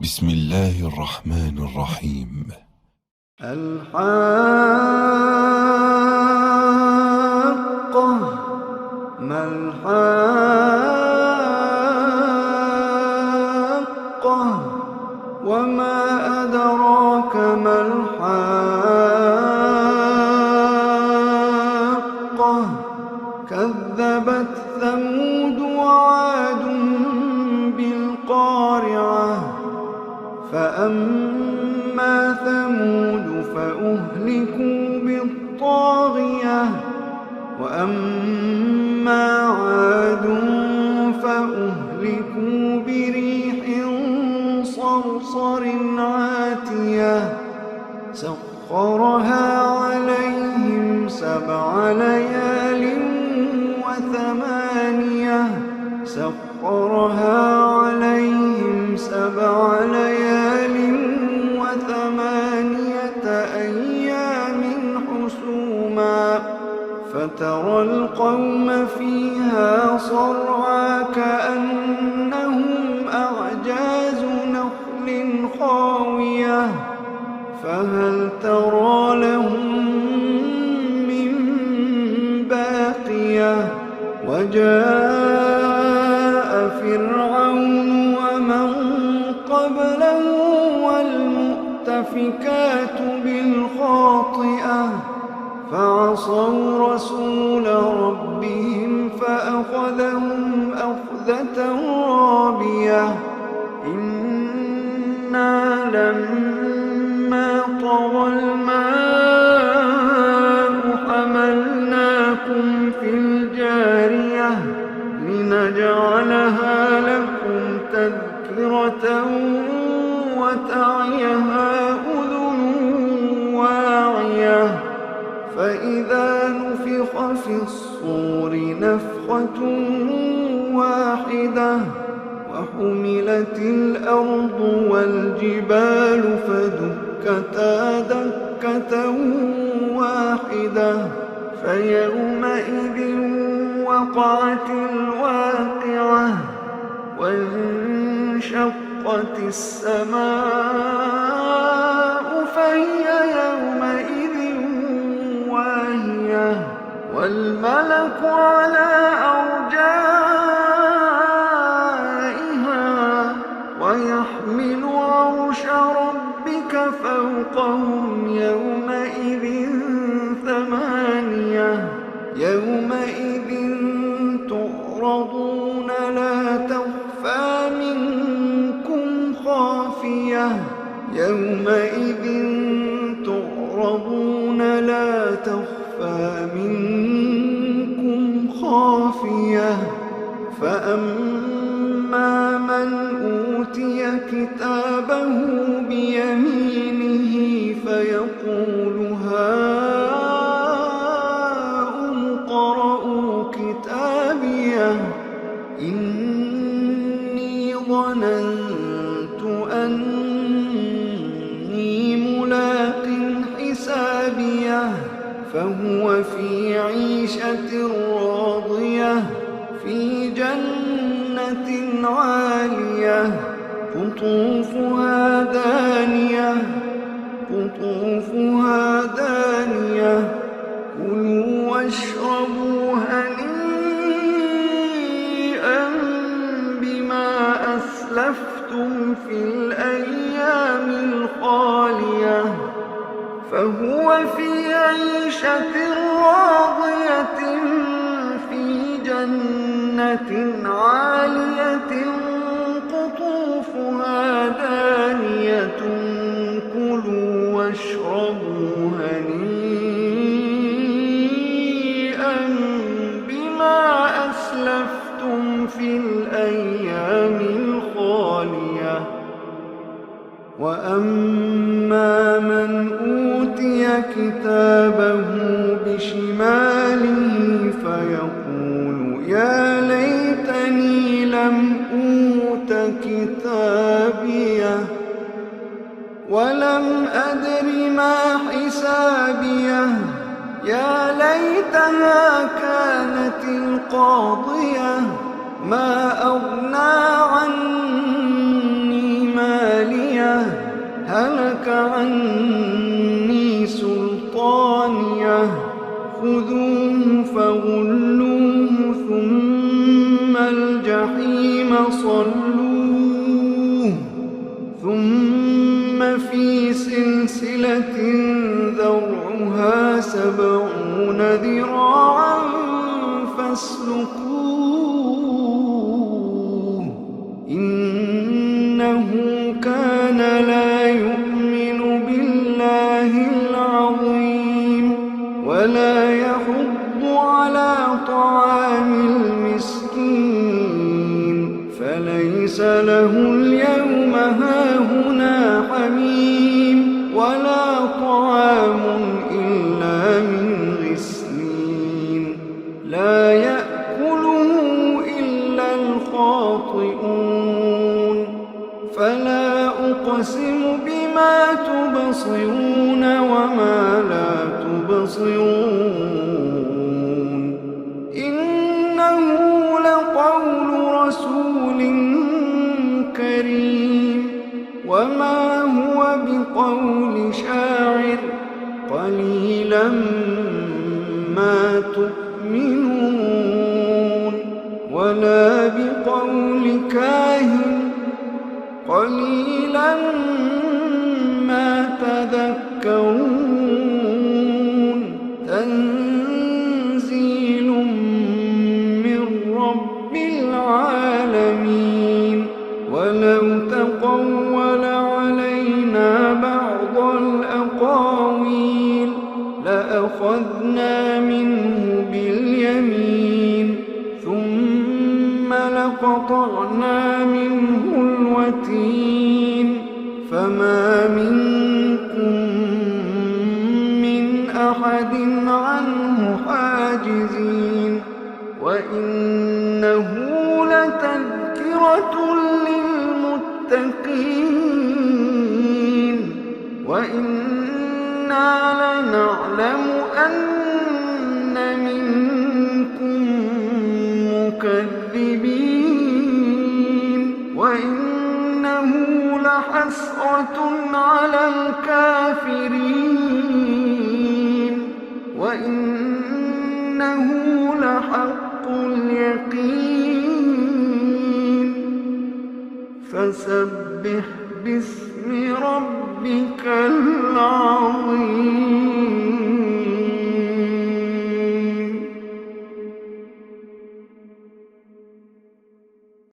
بسم الله الرحمن الرحيم. الحاقة ما الحاقة وما أدراك ما الحاقة كذبت ثمود وعاد بالقارعة فأما ثمود فأهلكوا بالطاغية وأما عاد فأهلكوا بريح صرصر عاتية سخرها عليهم 7 ليال وثمانية أيام حسوما فترى القوم فيها صرعى كأنهم أعجاز نخل خاوية فهل ترى لهم من باقية وجاء فرعون ومن قبله والمؤتفكات بالخاطئة فعصوا رسول ربهم فأخذهم أخذة رابية إنا لما طغى الماء حملناكم في الجارية لنجعلها لكم تذكرة وتعيها أذن واعية فإذا نفخ في الصور نفخة واحدة وحملت الأرض والجبال فدكتا دكة واحدة فيومئذ وقعت الواقعة وانشقت السماء فهي يومئذ واهية والملك على أرجائها ويحمل عرش ربك فوقهم يومئذ 8 يومئذ تعرضون لا تخفى منكم خافية يومئذ تعرضون لا تخفى منكم خافية فأما من أوتي كتابه بيمينه فيقول هاؤم اقرءوا كتابيه إني ظننت أني ملاق حسابيه فهو في عيشة راضية في جنة عالية قطوفها دانية كلوا واشربوا هنيئا بما أسلفتم في الأيام الخالية فهو في عيشة راضية في جنة عالية قطوفها دانية كلوا واشربوا هنيئا بما أسلفتم في الأيام الخالية وأما من أوتي كتابه بشماله فيقول يا ليتني لم أوت كتابيه ولم أدر ما حسابيه يا ليتها كانت القاضية ما أغنى عني مالي هلك عني سلطانيه خذوه فغلوه ثم الجحيم صلوه ثم في سلسلة ذرعها 70 ذراعا فاسلكوه إنه كان لا يؤمن بالله العظيم ولا يحض على طعام المسكين فليس له اليوم هاهنا حميم ولا طعام إلا من غسلين لا يأكله إلا الخاطئون فلا أقسم بما تبصرون وما لا تبصرون إنه لقول رسول كريم وما هو بقول شاعر قليلا ما تؤمنون ولا بقول كاهن قليلا ما تذكرون تنزيل من رب العالمين ولو تقول علينا بعض الأقاويل لأخذنا منه باليمين ثم لقطعنا منه الوتين فما منكم من أحد عنه حاجزين وإنه لتذكرة للمتقين وإنا لنعلم أن منكم مكذبين وإنه لحسرة على الكافرين وإنه لحق اليقين فسبح باسم ربك العظيم.